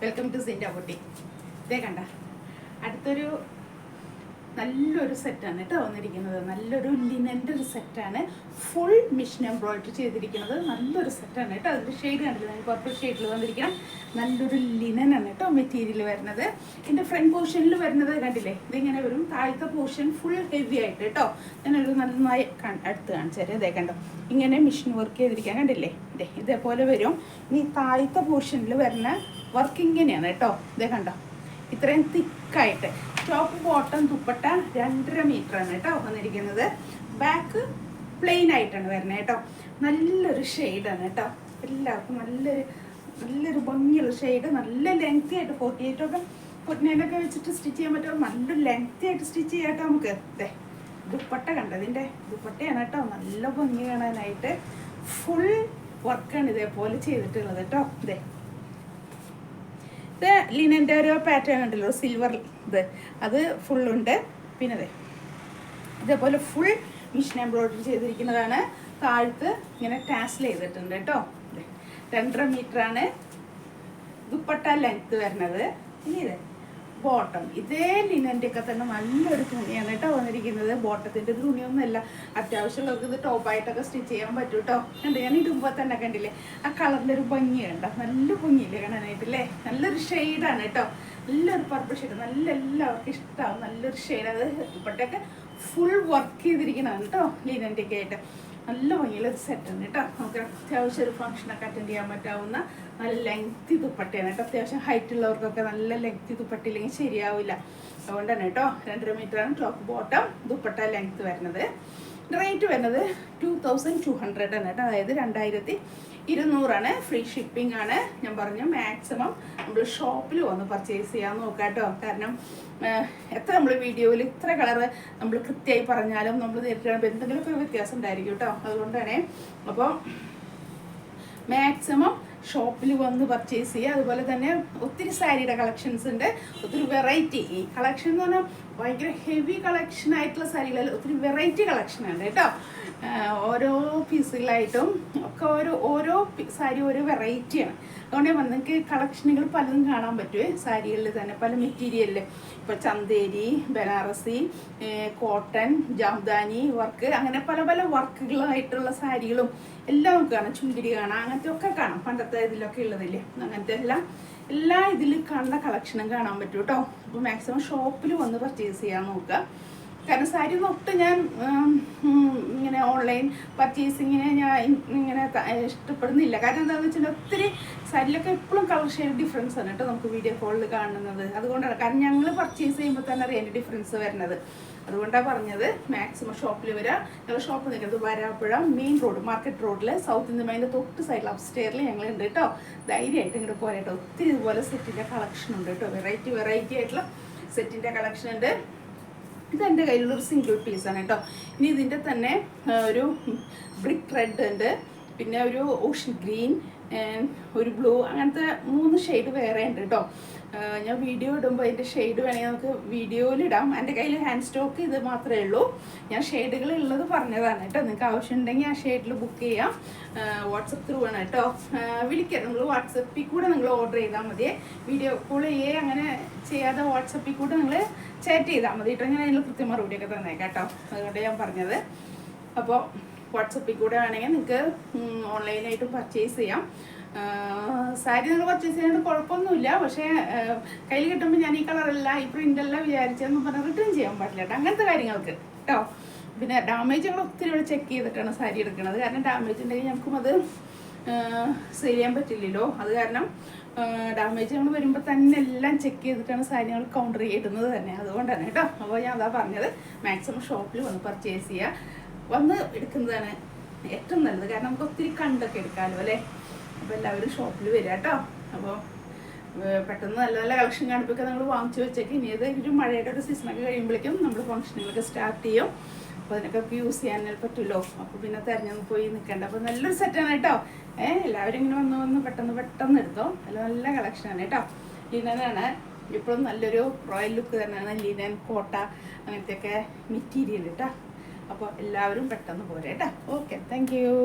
Welcome to സിൻ്റെ പൊട്ടി. ഇതേ കണ്ട അടുത്തൊരു നല്ലൊരു സെറ്റാണ് കേട്ടോ വന്നിരിക്കുന്നത്. നല്ലൊരു ലിനൻ്റെ ഒരു സെറ്റാണ്. ഫുൾ മിഷൻ എംബ്രോയിഡറി ചെയ്തിരിക്കുന്നത് നല്ലൊരു സെറ്റാണ് കേട്ടോ. അതിൻ്റെ ഷെയ്ഡ് കണ്ടില്ല, പർപ്പിൾ ഷെയ്ഡിൽ വന്നിരിക്കണം. നല്ലൊരു ലിനനാണ് കേട്ടോ മെറ്റീരിയൽ വരുന്നത്. ഇതിൻ്റെ ഫ്രണ്ട് പോർഷനിൽ വരുന്നത് കണ്ടില്ലേ, ഇതിങ്ങനെ വരും. താഴത്തെ പോർഷൻ ഫുൾ ഹെവി ആയിട്ട് കേട്ടോ. ഞാനൊരു നന്നായി അടുത്ത് കാണിച്ചാൽ ഇതേ കണ്ടോ, ഇങ്ങനെ മിഷൻ വർക്ക് ചെയ്തിരിക്കാൻ കണ്ടില്ലേ, ഇതേപോലെ വരും. ഇനി താഴത്തെ പോർഷനിൽ വരുന്ന വർക്ക് ഇങ്ങനെയാണ് കേട്ടോ. ഇതേ കണ്ടോ, ഇത്രയും തിക്കായിട്ട്. ടോപ്പ് ബോട്ടം ദുപ്പട്ട 2.5 മീറ്ററാണ് കേട്ടോ വന്നിരിക്കുന്നത്. ബാക്ക് പ്ലെയിൻ ആയിട്ടാണ് വരുന്നത് കേട്ടോ. നല്ലൊരു ഷെയ്ഡാണ് കേട്ടോ. എല്ലാവർക്കും നല്ലൊരു ഭംഗിയുള്ള ഷെയ്ഡ്. നല്ല ലെങ്തി ആയിട്ട് 48 ഒക്കെ 49 ഒക്കെ വെച്ചിട്ട് സ്റ്റിച്ച് ചെയ്യാൻ പറ്റും. നല്ല ലെങ്തി ആയിട്ട് സ്റ്റിച്ച് ചെയ്യാം കേട്ടോ നമുക്ക്. അതെ ദുപ്പട്ട കണ്ടതിൻ്റെ ദുപ്പട്ടയാണ് കേട്ടോ. നല്ല ഭംഗി കാണാനായിട്ട് ഫുൾ വർക്കാണ് ഇതേപോലെ ചെയ്തിട്ടുള്ളത് കേട്ടോ. ഇതേ ഇത് ലിനൻ്റെ ഒരു പാറ്റേൺ ഉണ്ടല്ലോ, സിൽവർ ഇത്, അത് ഫുള്ളുണ്ട്. പിന്നെ അതെ ഇതേപോലെ ഫുൾ മിഷൻ എംബ്രോയിഡറി ചെയ്തിരിക്കുന്നതാണ്. താഴത്ത് ഇങ്ങനെ ടാസിൽ ചെയ്തിട്ടുണ്ട് കേട്ടോ. 2.5 മീറ്ററാണ് ദുപ്പട്ട ലെങ്ത്ത് വരുന്നത്. ഇനി ഇത് ബോട്ടം ഇതേ ലിനൻ്റെ ഒക്കെ തന്നെ നല്ലൊരു തുണിയാണ് കേട്ടോ വന്നിരിക്കുന്നത്. ബോട്ടത്തിൻ്റെ തുണിയൊന്നുമല്ല, അത്യാവശ്യമുള്ളവർക്ക് ഇത് ടോപ്പായിട്ടൊക്കെ സ്റ്റിച്ച് ചെയ്യാൻ പറ്റും കേട്ടോ. കണ്ട് ഞാൻ ഇടുമ്പോൾ തന്നെ കണ്ടില്ലേ ആ കളറിൻ്റെ ഒരു ഭംഗിയുണ്ടോ, നല്ല ഭംഗിയില്ലേ കാണാനായിട്ടില്ലേ. നല്ലൊരു ഷെയ്ഡാണ് കേട്ടോ, നല്ലൊരു പർപ്പിൾ ഷെയ്ഡ്. എല്ലാവർക്കും ഇഷ്ടമാവും. നല്ലൊരു ഷെയ്ഡ്. അത് ദുപ്പട്ടയൊക്കെ ഫുൾ വർക്ക് ചെയ്തിരിക്കുന്നതാണ് കേട്ടോ ലിനൻ്റെ ഒക്കെ ആയിട്ട്. നല്ല ഭംഗിയുള്ള ഒരു സെറ്റാണ് കേട്ടോ. നമുക്ക് അത്യാവശ്യം ഒരു ഫംഗ്ഷനൊക്കെ അറ്റൻഡ് ചെയ്യാൻ പറ്റാവുന്ന നല്ല ലെങ്തി ദുപ്പട്ടയാണ് കേട്ടോ. അത്യാവശ്യം ഹൈറ്റ് ഉള്ളവർക്കൊക്കെ നല്ല ലെങ്തി ദുപ്പട്ടയില്ലെങ്കിൽ ശരിയാവില്ല. അതുകൊണ്ടാണ് കേട്ടോ 2.5 മീറ്ററാണ് ടോപ്പ് ബോട്ടം ദുപ്പട്ട ലെങ്ത്ത് വരുന്നത്. റേറ്റ് വരുന്നത് 2200 ആണ് കേട്ടോ. അതായത് 2200 ഫ്രീ ഷിപ്പിംഗ് ആണ്. ഞാൻ പറഞ്ഞു മാക്സിമം നമ്മൾ ഷോപ്പിൽ വന്ന് പർച്ചേസ് ചെയ്യാൻ നോക്കാം കേട്ടോ. കാരണം എത്ര നമ്മൾ വീഡിയോയിൽ ഇത്ര കളറ് നമ്മൾ കൃത്യമായി പറഞ്ഞാലും നമ്മൾ നേരിട്ട് എന്തെങ്കിലുമൊക്കെ വ്യത്യാസം ഉണ്ടായിരിക്കും കേട്ടോ. അതുകൊണ്ടാണ് അപ്പോൾ മാക്സിമം ഷോപ്പിൽ വന്ന് പർച്ചേസ് ചെയ്യുക. അതുപോലെ തന്നെ ഒത്തിരി സാരിയുടെ കളക്ഷൻസ് ഉണ്ട്, ഒത്തിരി വെറൈറ്റി. ഈ കളക്ഷൻ എന്ന് പറഞ്ഞാൽ ഭയങ്കര ഹെവി കളക്ഷൻ ആയിട്ടുള്ള സാരികളിൽ ഒത്തിരി വെറൈറ്റി കളക്ഷനുണ്ട് കേട്ടോ. ഓരോ പീസുകളായിട്ടും ഒക്കെ ഓരോ സാരി ഓരോ വെറൈറ്റിയാണ്. അതുകൊണ്ട് നിങ്ങൾക്ക് കളക്ഷനുകൾ പലതും കാണാൻ പറ്റുമേ. സാരികളിൽ തന്നെ പല മെറ്റീരിയലിൽ, ഇപ്പോൾ ചന്തേരി, ബനാറസി, കോട്ടൺ, ജാംദാനി വർക്ക്, അങ്ങനെ പല പല വർക്കുകളായിട്ടുള്ള സാരികളും എല്ലാം നമുക്ക് കാണാം. ചുണ്ടിരി കാണാം, അങ്ങനത്തെ ഒക്കെ കാണാം. പണ്ടത്തെ ഇതിലൊക്കെ ഉള്ളതില്ലേ, അങ്ങനത്തെ എല്ലാ ഇതിൽ കാണുന്ന കളക്ഷനും കാണാൻ പറ്റും കേട്ടോ. അപ്പോൾ മാക്സിമം ഷോപ്പിൽ വന്ന് പർച്ചേസ് ചെയ്യാൻ നോക്കുക. കാരണം സാരി ഒട്ടും ഞാൻ ഇങ്ങനെ ഓൺലൈൻ പർച്ചേസിങ്ങിനെ ഞാൻ ഇങ്ങനെ ഇഷ്ടപ്പെടുന്നില്ല. കാരണം എന്താണെന്ന് വെച്ചിട്ടുണ്ടെങ്കിൽ ഒത്തിരി സാരിയിലൊക്കെ എപ്പോഴും കളർ ഷെയ്ഡ് ഡിഫറൻസ് ആണ് കേട്ടോ നമുക്ക് വീഡിയോ കോളിൽ കാണുന്നത്. അതുകൊണ്ടാണ്, കാരണം ഞങ്ങൾ പർച്ചേസ് ചെയ്യുമ്പോൾ തന്നെ അറിയാം അതിൻ്റെ ഡിഫറൻസ് വരുന്നത്. അതുകൊണ്ടാണ് പറഞ്ഞത് മാക്സിമം ഷോപ്പിൽ വരിക. ഞങ്ങൾ ഷോപ്പ് നിൽക്കുന്നത് വരാപ്പുഴ മെയിൻ റോഡ്, മാർക്കറ്റ് റോഡിൽ സൗത്ത് ഇന്ത്യൻ മൈൻ്റെ തൊട്ട് സൈഡിൽ അപ്സ്റ്റെയറിൽ ഞങ്ങളുണ്ട് കേട്ടോ. ധൈര്യമായിട്ട് ഇങ്ങോട്ട് പോരാ കേട്ടോ. ഒത്തിരി ഇതുപോലെ സെറ്റിൻ്റെ കളക്ഷൻ ഉണ്ട് കേട്ടോ. വെറൈറ്റി ആയിട്ടുള്ള സെറ്റിൻ്റെ കളക്ഷൻ ഉണ്ട്. ഇതെൻ്റെ കയ്യിലുള്ളൊരു സിംഗിൾ പീസാണ് കേട്ടോ. ഇനി ഇതിൻ്റെ തന്നെ ഒരു ബ്രിക്ക് റെഡ് ഉണ്ട്, പിന്നെ ഒരു ഓഷ്യൻ ഗ്രീൻ, ഒരു ബ്ലൂ, അങ്ങനത്തെ 3 ഷെയ്ഡ് വേറെ ഉണ്ട് കേട്ടോ. ഞാൻ വീഡിയോ ഇടുമ്പോൾ അതിൻ്റെ ഷെയ്ഡ് വേണമെങ്കിൽ നമുക്ക് വീഡിയോയിലിടാം. എൻ്റെ കയ്യിൽ ഹാൻഡ് സ്റ്റോക്ക് ഇത് മാത്രമേ ഉള്ളൂ. ഞാൻ ഷെയ്ഡുകൾ ഉള്ളത് പറഞ്ഞതാണ് കേട്ടോ. നിങ്ങൾക്ക് ആവശ്യമുണ്ടെങ്കിൽ ആ ഷെയ്ഡിൽ ബുക്ക് ചെയ്യാം. വാട്സപ്പ് ത്രൂ ആണ് കേട്ടോ. വിളിക്കാം, നിങ്ങൾ വാട്സപ്പിൽ കൂടെ നിങ്ങൾ ഓർഡർ ചെയ്താൽ മതി. വീഡിയോ കോൾ അങ്ങനെ ചെയ്യാതെ വാട്സപ്പിൽ കൂടെ നിങ്ങൾ ചാറ്റ് ചെയ്താൽ മതി കേട്ടോ. ഞാൻ അതിൽ കൃത്യം മറുപടിയൊക്കെ തന്നേക്കാം കേട്ടോ. അതുകൊണ്ട് ഞാൻ പറഞ്ഞത്. അപ്പോൾ വാട്സപ്പിൽ കൂടെ വേണമെങ്കിൽ നിങ്ങൾക്ക് ഓൺലൈനായിട്ടും പർച്ചേസ് ചെയ്യാം. സാരി നിങ്ങൾ പർച്ചേസ് ചെയ്യാണ്ട് കുഴപ്പമൊന്നുമില്ല. പക്ഷേ കയ്യിൽ കിട്ടുമ്പോൾ ഞാൻ ഈ കളറല്ല ഈ പ്രിൻ്റല്ല വിചാരിച്ചതെന്ന് പറഞ്ഞാൽ റിട്ടേൺ ചെയ്യാൻ പാടില്ല കേട്ടോ, അങ്ങനത്തെ കാര്യങ്ങൾക്ക് കേട്ടോ. പിന്നെ ഡാമേജ് ഞങ്ങൾ ഒത്തിരി ഇവിടെ ചെക്ക് ചെയ്തിട്ടാണ് സാരി എടുക്കുന്നത്. കാരണം ഡാമേജ് ഉണ്ടെങ്കിൽ ഞങ്ങൾക്കും അത് സെയിൽ ചെയ്യാൻ പറ്റില്ലല്ലോ. അത് കാരണം ഡാമേജ് നമ്മൾ വരുമ്പോൾ തന്നെ എല്ലാം ചെക്ക് ചെയ്തിട്ടാണ് സാരി ഞങ്ങൾ കൗണ്ടർ ചെയ്യുന്നത് തന്നെ. അതുകൊണ്ടാണ് കേട്ടോ. അപ്പോൾ ഞാൻ അതാ പറഞ്ഞത്, മാക്സിമം ഷോപ്പിൽ വന്ന് പർച്ചേസ് ചെയ്യുക, വന്ന് എടുക്കുന്നതാണ് ഏറ്റവും നല്ലത്. കാരണം നമുക്ക് ഒത്തിരി കണ്ടൊക്കെ എടുക്കാമല്ലോ അല്ലേ. അപ്പോൾ എല്ലാവരും ഷോപ്പിൽ വരിക കേട്ടോ. അപ്പോൾ പെട്ടെന്ന് നല്ല നല്ല കളക്ഷൻ കാണിപ്പൊക്കെ നമ്മൾ വാങ്ങിച്ചു വെച്ചേക്ക്. ഇനി ഇത് ഒരു മഴയുടെ ഒരു സീസണൊക്കെ കഴിയുമ്പോഴേക്കും നമ്മൾ ഫംഗ്ഷനുകളൊക്കെ സ്റ്റാർട്ട് ചെയ്യും. അപ്പോൾ അതിനൊക്കെ യൂസ് ചെയ്യാൻ പറ്റുമല്ലോ. അപ്പോൾ പിന്നെ തിരഞ്ഞൊന്നും പോയി നിൽക്കണ്ട. അപ്പോൾ നല്ലൊരു സെറ്റാണ് കേട്ടോ. എല്ലാവരും ഇങ്ങനെ വന്ന് പെട്ടെന്ന് എടുത്തോ. നല്ല കളക്ഷനാണ് കേട്ടോ. ലിനനാണ് ഇപ്പോഴും നല്ലൊരു റോയൽ ലുക്ക് തന്നെയാണ്. ലിനൻ, കോട്ട, അങ്ങനത്തെയൊക്കെ മെറ്റീരിയൽ കേട്ടോ. അപ്പോൾ എല്ലാവരും പെട്ടെന്ന് പോരെ കേട്ടോ. Okay, thank you.